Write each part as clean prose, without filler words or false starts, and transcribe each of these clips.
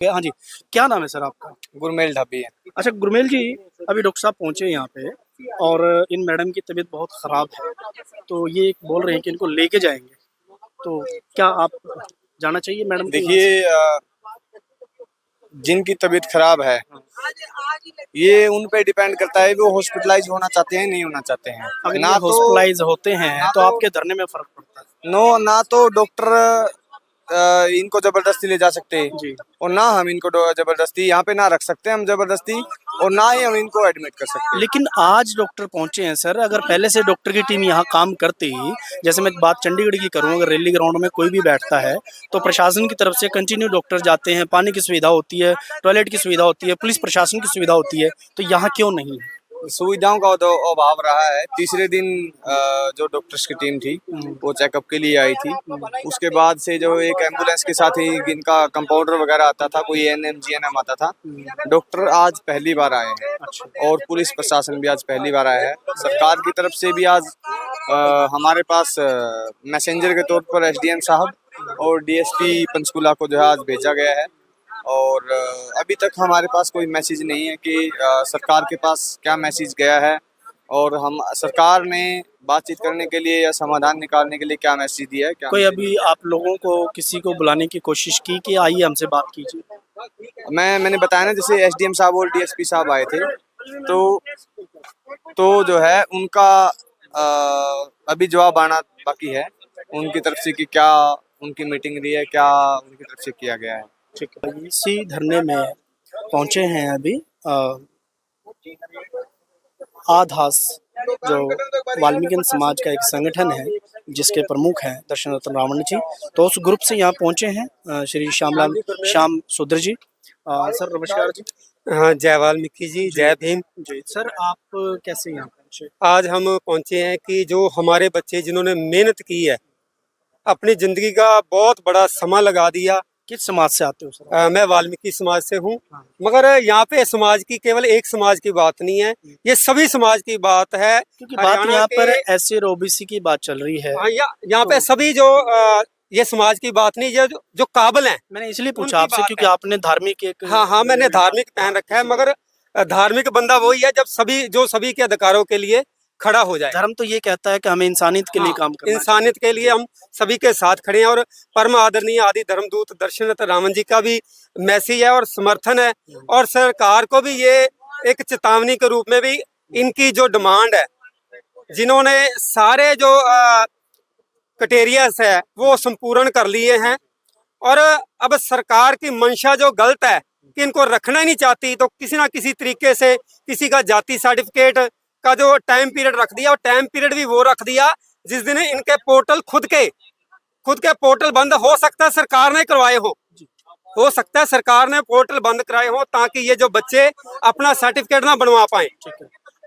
हाँ जी, क्या नाम है सर आपका? गुरमेल ढाबी है। अच्छा गुरमेल जी, अभी डॉक्टर साहब पहुँचे यहाँ पे और इन मैडम की तबीयत बहुत ख़राब है, तो ये बोल रहे हैं कि इनको लेके जाएँगे, तो क्या आप जाना चाहिए मैडम को यहाँ से? देखिए जिनकी तबीयत खराब है ये उन पे डिपेंड करता है वो हॉस्पिटलाइज होना चाहते हैं नहीं होना चाहते हैं। अगर ये ना तो हॉस्पिटलाइज़ होते हैं, तो आपके धरने में फ़र्क पड़ता है। ना तो डॉक्टर इनको जबरदस्ती ले जा सकते जी। और ना हम इनको जबरदस्ती यहाँ पे ना रख सकते हम जबरदस्ती, और ना ही हम इनको एडमिट कर सकते। लेकिन आज डॉक्टर पहुँचे हैं सर, अगर पहले से डॉक्टर की टीम यहाँ काम करती, जैसे मैं बात चंडीगढ़ की करूँ, अगर रैली ग्राउंड में कोई भी बैठता है, तो प्रशासन की तरफ से कंटिन्यू डॉक्टर जाते हैं, पानी की सुविधा होती है, टॉयलेट की सुविधा होती है, पुलिस प्रशासन की सुविधा होती है, तो यहाँ क्यों नहीं है? सुविधाओं का तो अभाव रहा है। तीसरे दिन जो डॉक्टर्स की टीम थी वो चेकअप के लिए आई थी। उसके बाद से जो एक एम्बुलेंस के साथ ही इनका कंपाउंडर वगैरह आता था, कोई एएनएम जीएनएम आता था। डॉक्टर आज पहली बार आए हैं और पुलिस प्रशासन भी आज पहली बार आया है। सरकार की तरफ से भी आज हमारे पास मैसेंजर के तौर पर एसडीएम साहब और डीएसपी पंचकुला को जो है आज भेजा गया है। और अभी तक हमारे पास कोई मैसेज नहीं है कि सरकार के पास क्या मैसेज गया है और हम सरकार ने बातचीत करने के लिए या समाधान निकालने के लिए क्या मैसेज दिया है, क्या कोई अभी आप लोगों को किसी को बुलाने की कोशिश की कि आइए हमसे बात कीजिए? मैंने बताया ना, जैसे एसडीएम साहब और डीएसपी साहब आए थे तो जो है उनका अभी जवाब आना बाकी है उनकी तरफ से कि क्या उनकी मीटिंग रही है, क्या उनकी तरफ से किया गया है। ठीक है, इसी धरने में पहुंचे हैं अभी आधास, जो वाल्मीकि समाज का एक संगठन है जिसके प्रमुख हैं दर्शन रत्न रावण जी, तो उस ग्रुप से यहाँ पहुंचे हैं श्री श्याम सुंदर जी। सर नमस्कार जी। हाँ, जय वाल्मीकि जी, जय भीम जी सर, आप कैसे यहाँ पहुंचे? आज हम पहुंचे हैं कि जो हमारे बच्चे जिन्होंने मेहनत की है, अपनी जिंदगी का बहुत बड़ा समय लगा दिया। किस समाज से आते हो सर? मैं वाल्मीकि समाज से हूँ। हाँ। मगर यहाँ पे समाज की केवल एक समाज की बात नहीं है, ये सभी समाज की बात है। क्योंकि बात यहाँ पर एससी और ओबीसी की बात चल रही है। हाँ, यहाँ पे सभी जो ये समाज की बात नहीं, जो काबिल हैं। मैंने इसलिए पूछा आपसे क्योंकि आपने धार्मिक एक हाँ, मैंने धार्मिक पहन रखा है, मगर धार्मिक बंदा वही है जब सभी के अधिकारों के लिए खड़ा हो जाए। धर्म तो ये कहता है कि हमें इंसानियत के लिए काम करना है। इंसानियत के लिए हम सभी के साथ खड़े हैं और परम आदरणीय आदि धर्मदूत दर्शन रत्न रावण जी का भी मैसेज है और समर्थन है। और सरकार को भी ये एक चेतावनी के रूप में भी इनकी जो डिमांड है, जिन्होंने सारे जो क्राइटेरियाज है वो संपूर्ण कर लिए हैं और अब सरकार की मंशा जो गलत है कि इनको रखना ही नहीं चाहती, तो किसी ना किसी तरीके से किसी का जाति सर्टिफिकेट का जो टाइम पीरियड रख दिया, और टाइम पीरियड भी वो रख दिया जिस दिन इनके पोर्टल खुद के पोर्टल बंद हो सकता है सरकार ने करवाए हो सकता है सरकार ने पोर्टल बंद कराए हो ताकि ये जो बच्चे अपना सर्टिफिकेट ना बनवा पाए।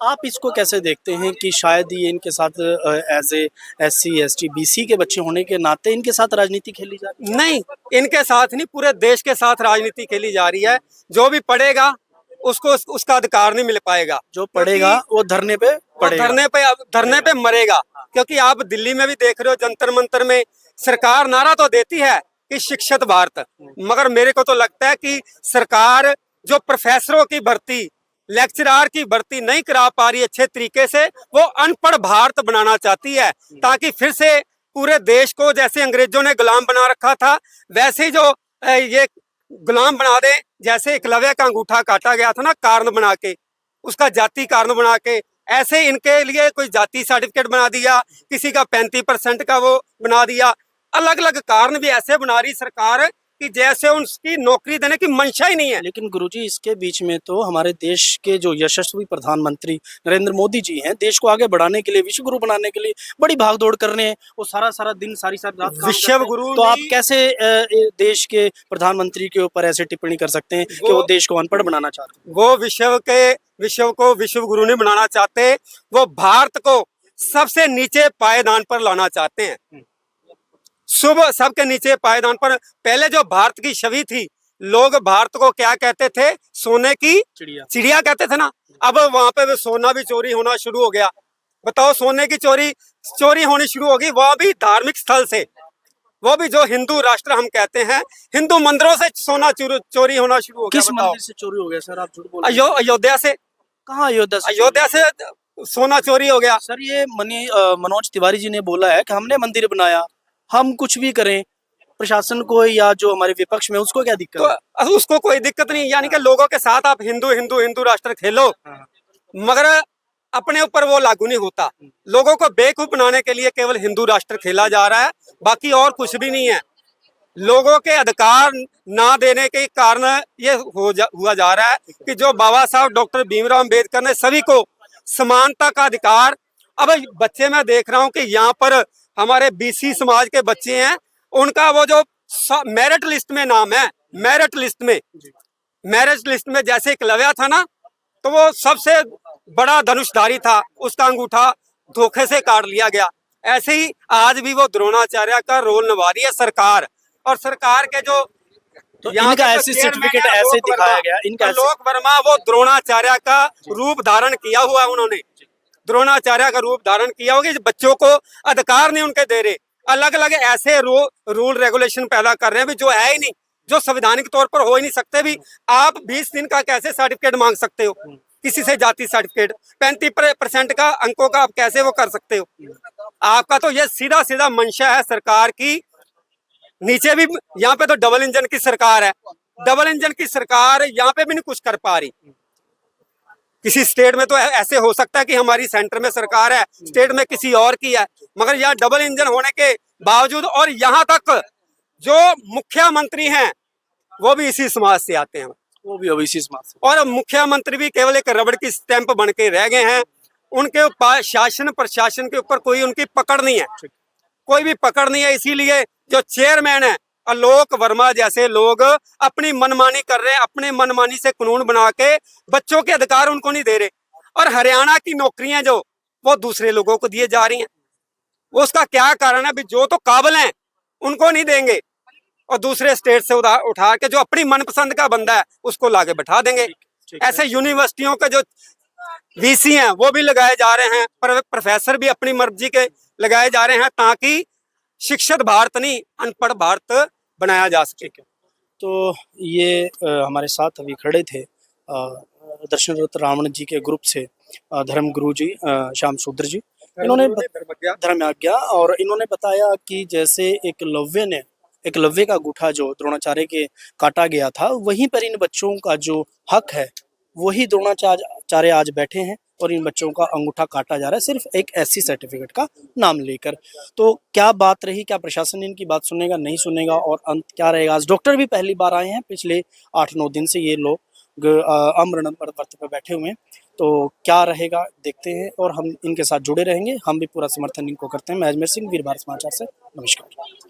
आप इसको कैसे देखते हैं कि शायद ये इनके साथ as a SC ST BC के बच्चे होने के नाते इनके साथ राजनीति खेली जा रही है? नहीं, इनके साथ नहीं, पूरे देश के साथ राजनीति खेली जा रही है। जो भी पढ़ेगा उसको उसका अधिकार नहीं मिल पाएगा। जो पढ़ेगा वो धरने पे पड़ेगा, धरने पे मरेगा। क्योंकि आप दिल्ली में भी देख रहे हो, जंतर मंतर में सरकार नारा तो देती है कि शिक्षित भारत, मगर मेरे को तो लगता है कि सरकार जो प्रोफेसरों की भर्ती, लेक्चरार की भर्ती नहीं करा पा रही अच्छे तरीके से, वो अनपढ़ भारत बनाना चाहती है ताकि फिर से पूरे देश को जैसे अंग्रेजों ने गुलाम बना रखा था वैसे ही जो ये गुलाम बना दे। जैसे एकलव्य का अंगूठा काटा गया था ना, कारण बना के, उसका जाति कारण बना के, ऐसे इनके लिए कोई जाति सर्टिफिकेट बना दिया, किसी का 35% का वो बना दिया। अलग अलग कारण भी ऐसे बना रही सरकार कि जैसे उनकी नौकरी देने की मंशा ही नहीं है। लेकिन गुरुजी इसके बीच में तो हमारे देश के जो यशस्वी प्रधानमंत्री नरेंद्र मोदी जी हैं, देश को आगे बढ़ाने के लिए, विश्व गुरु बनाने के लिए बड़ी भागदौड़ कर रहे हैं। वो सारा दिन सारी रात काम करते हैं। विश्व गुरु, तो आप कैसे देश के प्रधानमंत्री के ऊपर ऐसे टिप्पणी कर सकते हैं कि वो देश को अनपढ़ बनाना चाहते हैं? वो विश्व को विश्व गुरु नहीं बनाना चाहते, वो भारत को सबसे नीचे पायदान पर लाना चाहते हैं। सबके नीचे पायदान पर। पहले जो भारत की छवि थी, लोग भारत को क्या कहते थे? सोने की चिड़िया कहते थे ना। अब वहां पे सोना भी चोरी होना शुरू हो गया। बताओ, सोने की चोरी होनी शुरू होगी, वह भी धार्मिक स्थल से। वो भी जो हिंदू राष्ट्र हम कहते हैं, हिंदू मंदिरों से सोना चोरी होना शुरू हो गया। किस बताओ। मंदिर से चोरी हो गया सर, आप झूठ बोल रहे हैं? अयोध्या से, कहाँ अयोध्या से? अयोध्या से सोना चोरी हो गया। सर ये मनोज तिवारी जी ने बोला है कि हमने मंदिर बनाया, हम कुछ भी करें, प्रशासन को या जो हमारे विपक्ष में उसको क्या दिक्कत है? तो उसको कोई दिक्कत नहीं, यानी कि लोगों के साथ आप हिंदू हिंदू हिंदू राष्ट्र खेलो, हाँ। मगर अपने ऊपर वो लागू नहीं होता। लोगों को बेवकूफ बनाने के लिए केवल हिंदू राष्ट्र खेला जा रहा है, बाकी और कुछ भी नहीं है। लोगों के अधिकार ना देने के कारण ये हुआ जा रहा है कि जो बाबा साहब डॉक्टर भीमराव अंबेडकर ने सभी को समानता का अधिकार, अब बच्चे मैं देख रहा हूँ कि यहाँ पर हमारे बीसी समाज के बच्चे हैं, उनका वो जो मेरिट लिस्ट में नाम है, मेरिट लिस्ट में जैसे एकलव्य था ना, तो वो सबसे बड़ा धनुषधारी था, उसका अंगूठा धोखे से काट लिया गया। ऐसे ही आज भी वो द्रोणाचार्य का रोल निभा रही है सरकार, और सरकार के जो तो यहाँ इनका के ऐसे चेयरमैन सर्टिफिकेट है, ऐसे आलोक दिखाया वर्मा, गया, इनका ऐसे आलोक वर्मा वो द्रोणाचार्य का रूप धारण किया हुआ है, उन्होंने द्रोणाचार्य का रूप धारण किया होगा। बच्चों को अधिकार नहीं उनके दे रहे, अलग अलग ऐसे रूल रेगुलेशन पैदा कर रहे हैं भी जो है ही नहीं, जो संवैधानिक तौर पर हो ही नहीं सकते भी। आप 20 दिन का कैसे सर्टिफिकेट मांग सकते हो किसी से, जाति सर्टिफिकेट 35% का अंकों का आप कैसे वो कर सकते हो? आपका तो ये सीधा सीधा मंशा है सरकार की। नीचे भी यहाँ पे तो डबल इंजन की सरकार है, डबल इंजन की सरकार यहाँ पे भी नहीं कुछ कर पा रही। किसी स्टेट में तो ऐसे हो सकता है कि हमारी सेंटर में सरकार है, स्टेट में किसी और की है, मगर यहाँ डबल इंजन होने के बावजूद, और यहाँ तक जो मुख्यमंत्री हैं वो भी इसी समाज से आते हैं, वो भी ओबीसी समाज से। और मुख्यमंत्री भी केवल एक रबड़ की स्टैंप बन के रह गए हैं। उनके शासन प्रशासन के ऊपर कोई उनकी पकड़ नहीं है, कोई भी पकड़ नहीं है। इसीलिए जो चेयरमैन है आलोक वर्मा जैसे लोग अपनी मनमानी कर रहे हैं, अपने मनमानी से कानून बना के बच्चों के अधिकार उनको नहीं दे रहे, और हरियाणा की नौकरियां जो वो दूसरे लोगों को दिए जा रही हैं। उसका क्या कारण है? भी जो तो काबिल हैं उनको नहीं देंगे, और दूसरे स्टेट से उठा के जो अपनी मनपसंद का बंदा है उसको लाके बैठा देंगे। ऐसे यूनिवर्सिटियों के जो वीसी हैं वो भी लगाए जा रहे हैं, प्रोफेसर भी अपनी मर्जी के लगाए जा रहे हैं, ताकि शिक्षित भारत नहीं अनपढ़ भारत बनाया जा सके। तो ये हमारे साथ अभी खड़े थे दर्शनरत रावण जी के ग्रुप से धर्म गुरु जी श्याम सूद्र जी, इन्होंने धर्मज्ञा, और इन्होंने बताया कि जैसे एकलव्य का अंगूठा जो द्रोणाचार्य के काटा गया था, वहीं पर इन बच्चों का जो हक है वही द्रोणाचार्य आज बैठे हैं और इन बच्चों का अंगूठा काटा जा रहा है सिर्फ एक एससी सर्टिफिकेट का नाम लेकर। तो क्या बात रही, क्या प्रशासन इनकी बात सुनेगा, नहीं सुनेगा, और अंत क्या रहेगा? आज डॉक्टर भी पहली बार आए हैं, पिछले 8-9 दिन से ये लोग अमरण व्रत पर बैठे हुए हैं। तो क्या रहेगा देखते हैं, और हम इनके साथ जुड़े रहेंगे, हम भी पूरा समर्थन इनको करते हैं। मैं अजमेर सिंह, वीर भारत समाचार से, नमस्कार।